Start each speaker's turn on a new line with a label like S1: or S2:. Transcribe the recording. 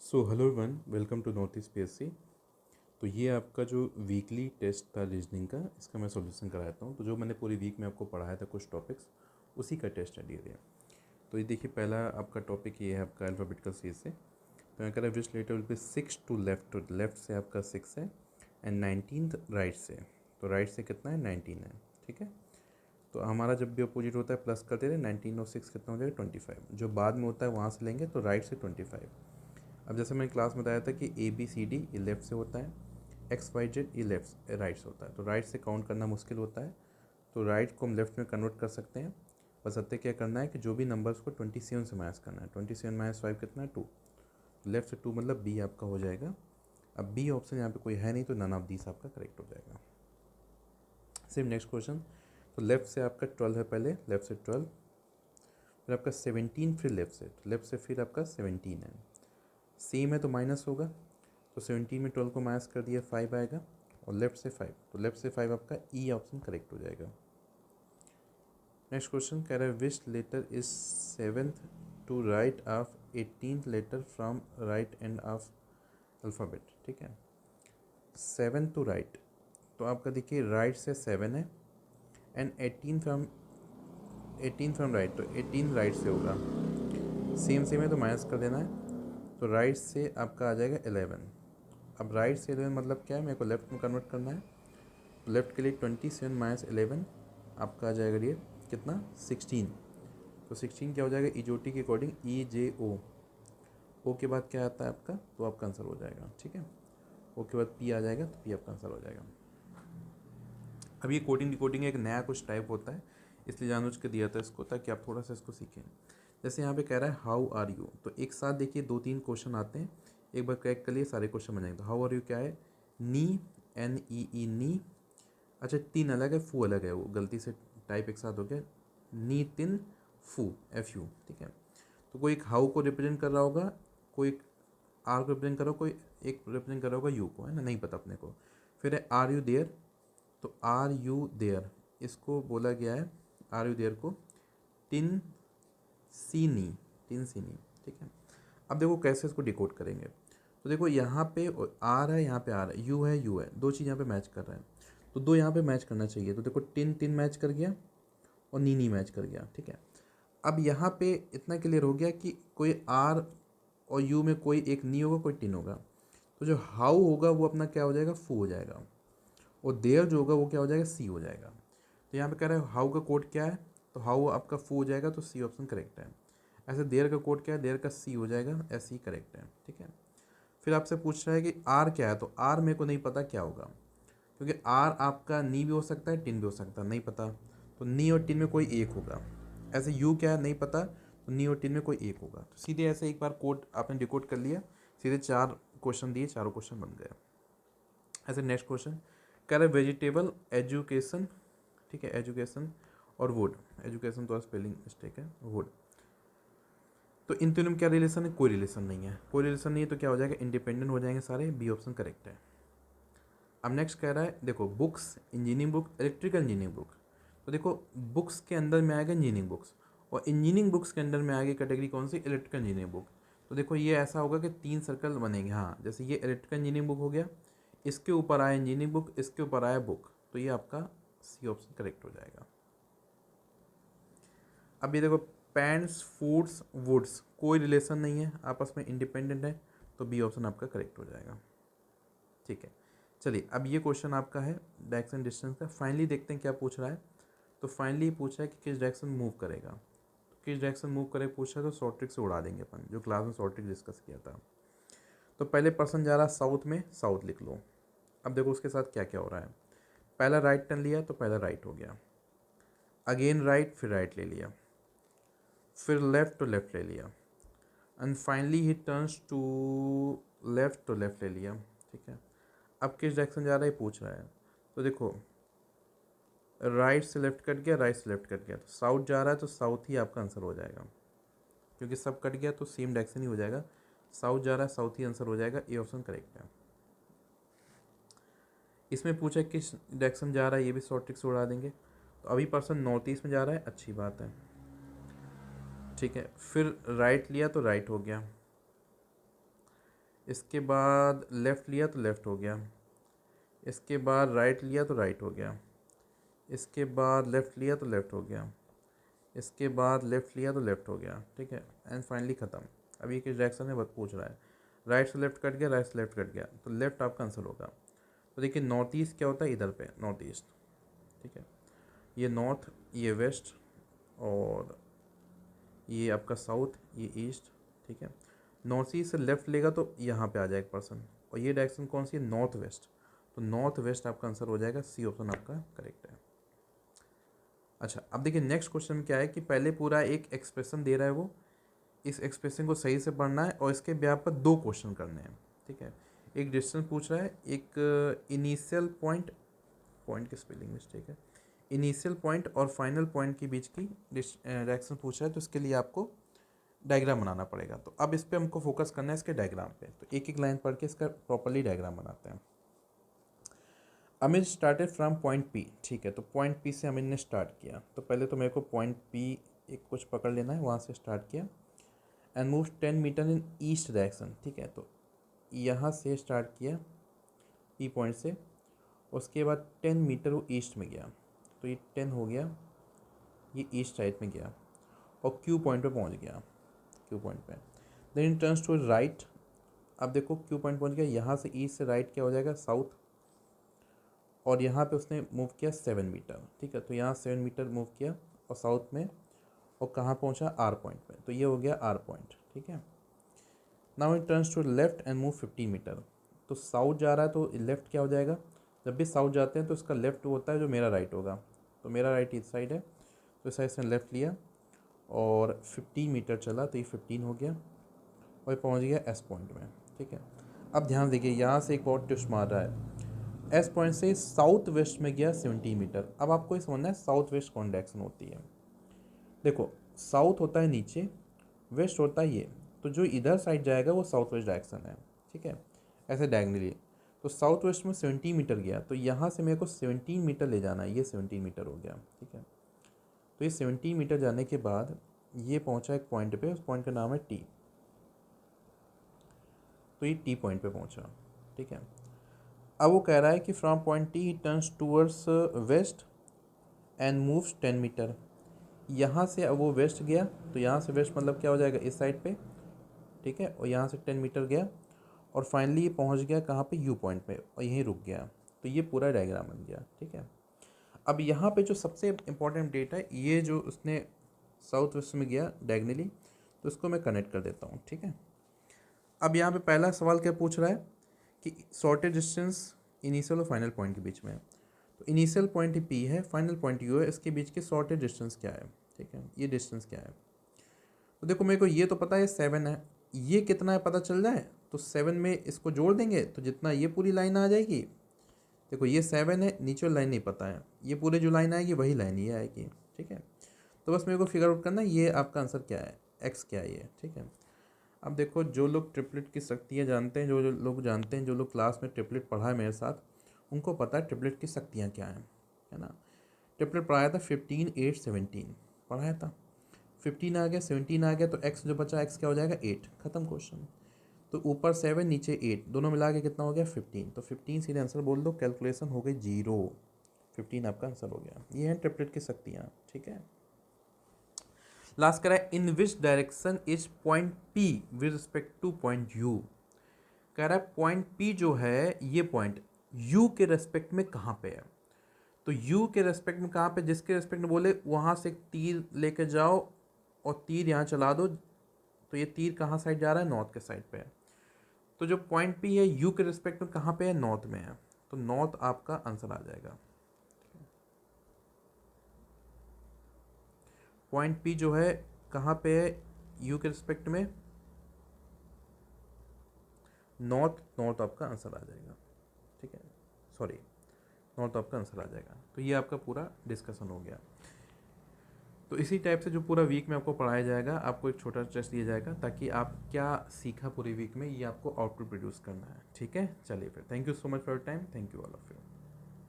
S1: So hello everyone, welcome to North East PSC. तो ये आपका जो वीकली टेस्ट था रीजनिंग का, इसका मैं सॉल्यूशन कराता हूँ। तो जो मैंने पूरी वीक में आपको पढ़ाया था कुछ टॉपिक्स, उसी का टेस्ट स्टडी है। तो ये देखिए, पहला आपका टॉपिक ये है आपका अल्फ़ाबेटिकल सीरीज से। तो मैं कह रहा which letter will be 6 to left. तो लेफ्ट से आपका 6 है एंड 19 राइट से। तो राइट से कितना है? 19 है। ठीक है। तो हमारा जब भी अपोजिट होता है प्लस करते रहे, 19 और 6 कितना हो जाएगा? 25। जो बाद में होता है वहाँ से लेंगे, तो राइट से 25। अब जैसे मैंने क्लास में बताया था कि ए बी सी डी ये लेफ़्ट से होता है, एक्स वाई जेड ये लेफ्ट राइट से होता है। तो राइट से काउंट करना मुश्किल होता है, तो राइट को हम लेफ्ट में कन्वर्ट कर सकते हैं। बस हमें क्या करना है कि जो भी नंबर्स को 27 से माइनस करना है। 27 माइनस 5 कितना है? 2। लेफ्ट से 2 मतलब बी आपका हो जाएगा। अब बी ऑप्शन यहाँ पे कोई है नहीं, तो नन ऑफ दीस आपका करेक्ट हो जाएगा। Same next question. तो लेफ्ट से आपका 12 है, पहले लेफ्ट से 12, फिर आपका 17, फिर लेफ्ट से, तो लेफ्ट से फिर आपका 17 है। सेम है तो माइनस होगा, तो 17 में 12 को माइनस कर दिया, 5 आएगा। और लेफ्ट से 5, तो लेफ्ट से 5 आपका ई ऑप्शन करेक्ट हो जाएगा। नेक्स्ट क्वेश्चन कह रहा है which letter is 7th to right of 18th letter from right end of alphabet. ठीक है, 7 टू राइट, तो आपका देखिए राइट से 7 है एंड 18 फ्रॉम राइट, तो 18 राइट से होगा। सेम है तो माइनस कर देना है, तो राइट से आपका आ जाएगा 11। अब राइट से 11 मतलब क्या है? मेरे को लेफ्ट में कन्वर्ट करना है। लेफ्ट के लिए 27 माइनस 11 आपका आ जाएगा ये कितना? 16। तो 16 क्या हो जाएगा? ईजोटी के अकॉर्डिंग ई जे ओ के बाद क्या आता है आपका? तो आपका आंसर हो जाएगा। ठीक है, ओ के बाद पी आ जाएगा, तो पी आपका आंसर हो जाएगा। अब ये कोडिंग डिकोडिंग एक नया कुछ टाइप होता है, इसलिए जानबूझ के दिया था इसको, ताकि आप थोड़ा सा इसको सीखें। जैसे यहाँ पे कह रहा है हाउ आर यू, तो एक साथ देखिए 2-3 क्वेश्चन आते हैं, एक बार क्रैक कर लिए सारे क्वेश्चन बन जाएंगे। तो हाउ आर यू क्या है? नी, एन ई ई नी। अच्छा, तीन अलग है, फू अलग है, वो गलती से टाइप एक साथ हो गया। नी तिन फू, एफ यू। ठीक है, तो कोई एक हाउ को रिप्रेजेंट कर रहा होगा, कोई एक आर को रिप्रेजेंट कर रहा होगा, कोई एक रिप्रेजेंट कर रहा होगा यू को, है ना, नहीं पता अपने को। फिर है आर यू देयर, तो आर यू देयर इसको बोला गया है, आर यू देयर को टिन सीनी, टिन सीनी। ठीक है, अब देखो कैसे इसको डिकोड करेंगे। तो देखो यहाँ पे आर है, यहाँ पे आर है, यू है, यू है, दो चीज़ यहाँ पे मैच कर रहा है, तो दो यहाँ पे मैच करना चाहिए। तो देखो टिन टिन मैच कर गया और नी नी मैच कर गया। ठीक है, अब यहाँ पे इतना क्लियर हो गया कि कोई आर और यू में कोई एक नी होगा, कोई टिन होगा। तो जो हाउ होगा वो अपना क्या हो जाएगा? फू हो जाएगा। और देयर जो होगा वो क्या हो जाएगा? सी हो जाएगा। तो यहाँ पे कह रहा है हाउ का कोड क्या है, तो हाउ आपका फू हो जाएगा, तो सी ऑप्शन करेक्ट है। ऐसे देयर का कोड क्या है? देयर का सी हो जाएगा, ऐसे ही करेक्ट है। ठीक है, फिर आपसे पूछ रहा है कि आर क्या है, तो आर मेरे को नहीं पता क्या होगा, क्योंकि आर आपका नी भी हो सकता है, टिन भी हो सकता है, नहीं पता। तो नी और टिन में कोई एक होगा। ऐसे यू क्या है? नहीं पता, तो नी और टिन में कोई एक होगा। तो सीधे ऐसे एक बार कोड आपने डिकोड कर लिया, सीधे 4 क्वेश्चन दिए, चारों क्वेश्चन बन गए। ऐसे नेक्स्ट क्वेश्चन कह रहे वेजिटेबल, एजुकेशन। ठीक है, एजुकेशन और वुड। एजुकेशन तो स्पेलिंग मिस्टेक है, वुड। तो इन तीनों में क्या रिलेशन है? कोई रिलेशन नहीं है। कोई रिलेशन नहीं है तो क्या हो जाएगा? इंडिपेंडेंट हो जाएंगे सारे, बी ऑप्शन करेक्ट है। अब नेक्स्ट कह रहा है देखो books, engineering book, electrical engineering book. तो देखो बुक्स के अंदर में आएगा इंजीनियरिंग बुक्स, और इंजीनियरिंग बुक्स के अंदर में आएगी कैटेगरी कौन सी? Electrical engineering book. तो देखो ये ऐसा होगा कि 3 सर्कल बनेंगे। हाँ, जैसे ये इलेक्ट्रिकल इंजीनियरिंग बुक हो गया, इसके ऊपर आया इंजीनियरिंग बुक, इसके ऊपर आया बुक, तो ये आपका सी ऑप्शन करेक्ट हो जाएगा। अब ये देखो पैंट्स, फूड्स, वुड्स, कोई रिलेशन नहीं है आपस में, इंडिपेंडेंट है, तो बी ऑप्शन आपका करेक्ट हो जाएगा। ठीक है, चलिए अब ये क्वेश्चन आपका है डायरेक्शन डिस्टेंस का। फाइनली देखते हैं क्या पूछ रहा है। तो फाइनली पूछ रहा है कि किस डायरेक्शन मूव करेगा। तो किस डायरेक्शन मूव करे पूछ रहा है, तो शॉर्ट ट्रिक से उड़ा देंगे अपन, जो क्लास में शॉर्ट ट्रिक डिस्कस किया था। तो पहले पर्सन जा रहा है साउथ में, साउथ लिख लो। अब देखो उसके साथ क्या क्या हो रहा है। पहला राइट टर्न लिया, तो पहला राइट हो गया, अगेन राइट, फिर राइट ले लिया, फिर लेफ्ट, तो लेफ्ट ले लिया, and finally he turns to left, तो लेफ्ट ले लिया। ठीक है, अब किस डायरेक्शन जा रहा है पूछ रहा है। तो देखो राइट से लेफ्ट कट गया, राइट से लेफ्ट कट गया, तो साउथ जा रहा है, तो साउथ ही आपका आंसर हो जाएगा, क्योंकि सब कट गया तो सेम डायरेक्शन ही हो जाएगा। साउथ जा रहा है, साउथ ही आंसर हो जाएगा, ए ऑप्शन करेक्ट है। इसमें पूछा किस डायरेक्शन जा रहा है, ये भी शॉर्ट ट्रिक से उड़ा देंगे। तो अभी पर्सन नॉर्थ ईस्ट में जा रहा है, अच्छी बात है। ठीक है, फिर राइट लिया तो राइट हो गया, इसके बाद लेफ़्ट लिया तो लेफ़्ट हो गया, इसके बाद राइट लिया तो राइट हो गया, इसके बाद लेफ़्ट लिया तो लेफ़्ट हो गया, इसके बाद लेफ़्ट लिया तो लेफ़्ट हो गया, ठीक है, एंड फाइनली ख़त्म। अब ये किस डायरेक्शन में बस पूछ रहा है, राइट से लेफ़्ट कट गया, राइट से लेफ़्ट कट गया, तो लेफ़्ट आपका आंसर होगा। तो देखिए नॉर्थ ईस्ट क्या होता है, इधर पे नॉर्थ ईस्ट, ठीक है, ये नॉर्थ, ये वेस्ट, और ये आपका साउथ, ये ईस्ट, ठीक है। नॉर्थ ईस्ट से लेफ़्ट लेगा तो यहाँ पे आ जाएगा पर्सन, और ये डायरेक्शन कौन सी है, नॉर्थ वेस्ट, तो नॉर्थ वेस्ट आपका आंसर हो जाएगा, सी ऑप्शन आपका करेक्ट है। अच्छा, अब देखिए नेक्स्ट क्वेश्चन क्या है कि पहले पूरा एक एक्सप्रेशन दे रहा है वो, इस एक्सप्रेशन को सही से पढ़ना है और इसके ब्याह पर 2 क्वेश्चन करने हैं, ठीक है। एक डिस्टेंस पूछ रहा है, एक इनिशियल पॉइंट, पॉइंट की स्पेलिंग मिस्टेक है, इनिशियल पॉइंट और फाइनल पॉइंट के बीच की डायरेक्शन पूछ रहा है, तो इसके लिए आपको डायग्राम बनाना पड़ेगा। तो अब इस पर हमको फोकस करना है, इसके डायग्राम पे। तो एक एक लाइन पढ़ के इसका प्रॉपरली डायग्राम बनाते हैं। Amit started from point P, ठीक है, तो पॉइंट पी से अमित ने स्टार्ट किया। तो पहले तो मेरे को पॉइंट पी एक कुछ पकड़ लेना है, वहाँ से स्टार्ट किया and move 10 metre in east direction, ठीक है। तो यहाँ से स्टार्ट किया पी पॉइंट से, उसके बाद 10 मीटर वो ईस्ट में गया, तो ये 10 हो गया, ये ईस्ट साइड में गया और क्यू पॉइंट पे पहुँच गया, क्यू पॉइंट पे। Then it turns to right, अब देखो क्यू पॉइंट पहुँच गया, यहाँ से ईस्ट से राइट क्या हो जाएगा, साउथ, और यहाँ पे उसने मूव किया 7 मीटर, ठीक है। तो यहाँ 7 मीटर मूव किया और साउथ में, और कहाँ पहुँचा, आर पॉइंट पे, तो ये हो गया आर पॉइंट, ठीक है। Now it turns to left and move 15 metre, तो साउथ जा रहा है तो लेफ्ट क्या हो जाएगा, जब भी साउथ जाते हैं तो इसका लेफ्ट होता है जो मेरा राइट होगा, तो मेरा राइट इस साइड है, तो इस साइड से लेफ्ट लिया और 15 मीटर चला, तो ये 15 हो गया और ये पहुँच गया एस पॉइंट में, ठीक है। अब ध्यान देखिए यहाँ से एक और ट्विस्ट मार रहा है, एस पॉइंट से साउथ वेस्ट में गया 70 मीटर। अब आपको ये समझना है साउथ वेस्ट कौन डायरेक्शन होती है। देखो साउथ होता है नीचे, वेस्ट होता है ये, तो जो इधर साइड जाएगा वो साउथ वेस्ट डायरेक्शन है, ठीक है, ऐसे डायगनली। तो साउथ वेस्ट में 70 मीटर गया, तो यहाँ से मेरे को 17 मीटर ले जाना है, ये 17 मीटर हो गया, ठीक है। तो ये 17 मीटर जाने के बाद ये पहुँचा एक पॉइंट पे, उस पॉइंट का नाम है टी, तो ये टी पॉइंट पे पहुँचा, ठीक है। अब वो कह रहा है कि from point T turns towards west and moves 10 metre, यहाँ से अब वो वेस्ट गया, तो यहाँ से वेस्ट मतलब क्या हो जाएगा, इस साइड पे, ठीक है, और यहाँ से 10 मीटर गया और फाइनली ये पहुँच गया कहाँ पे, यू पॉइंट पे, और यहीं रुक गया। तो ये पूरा डायग्राम बन गया, ठीक है। अब यहाँ पे जो सबसे इम्पोर्टेंट डेट है, ये जो उसने साउथ वेस्ट में गया डायगनली, तो उसको मैं कनेक्ट कर देता हूँ, ठीक है। अब यहाँ पे पहला सवाल क्या पूछ रहा है कि शॉर्टेज डिस्टेंस इनिशियल और फाइनल पॉइंट के बीच में है। तो इनिशियल पॉइंट पी है, फाइनल पॉइंट यू है, इसके बीच की शॉर्टेज डिस्टेंस क्या है, ठीक है, ये डिस्टेंस क्या है। तो देखो मेरे को ये तो पता है 7 है, ये कितना है पता चल जाए तो 7 में इसको जोड़ देंगे तो जितना ये पूरी लाइन आ जाएगी। देखो ये 7 है, नीचे वाली लाइन नहीं पता है, ये पूरे जो लाइन आएगी वही लाइन ये आएगी, ठीक है। तो बस मेरे को फिगर आउट करना है ये आपका आंसर क्या है, एक्स क्या है ये, ठीक है। अब देखो जो लोग ट्रिपलेट की शक्तियाँ जानते हैं, जो लोग जानते हैं, जो लोग क्लास में ट्रिपलेट पढ़ा है मेरे साथ, उनको पता है ट्रिपलेट की शक्तियाँ क्या हैं, है ना। ट्रिपलेट पढ़ाया था 15, 8, 17 पढ़ाया था, 15 आ गया, 17 आ गया, तो एक्स जो बचा, एक्स क्या हो जाएगा, 8, खत्म क्वेश्चन। तो ऊपर 7 नीचे 8 दोनों मिला के कितना हो गया, 15, तो 15 सीधे आंसर बोल दो, कैलकुलेशन हो गई 0, 15 आपका आंसर हो गया। ये है ट्रिपलेट की शक्तियाँ, ठीक है। लास्ट करा है, in which direction is point P with respect to point U. कह रहा है पॉइंट पी जो है ये पॉइंट यू के रेस्पेक्ट में कहाँ पे है। तो यू के रेस्पेक्ट में कहाँ पे, जिसके रेस्पेक्ट में बोले वहाँ से एक तीर लेके जाओ और तीर यहाँ चला दो, तो ये तीर कहाँ साइड जा रहा है, नॉर्थ के साइड पे है। तो जो पॉइंट पी है यू के रिस्पेक्ट में कहाँ पे है, नॉर्थ में है, तो नॉर्थ आपका आंसर आ जाएगा। पॉइंट पी जो है कहाँ पे है, यू के रिस्पेक्ट में नॉर्थ, नॉर्थ आपका आंसर आ जाएगा, ठीक है, सॉरी नॉर्थ आपका आंसर आ जाएगा। तो ये आपका पूरा डिस्कशन हो गया। तो इसी टाइप से जो पूरा वीक में आपको पढ़ाया जाएगा, आपको एक छोटा टेस्ट दिया जाएगा ताकि आप क्या सीखा पूरे वीक में ये आपको आउटपुट प्रोड्यूस करना है, ठीक है। चलिए फिर, thank you so much for your time, thank you all of you.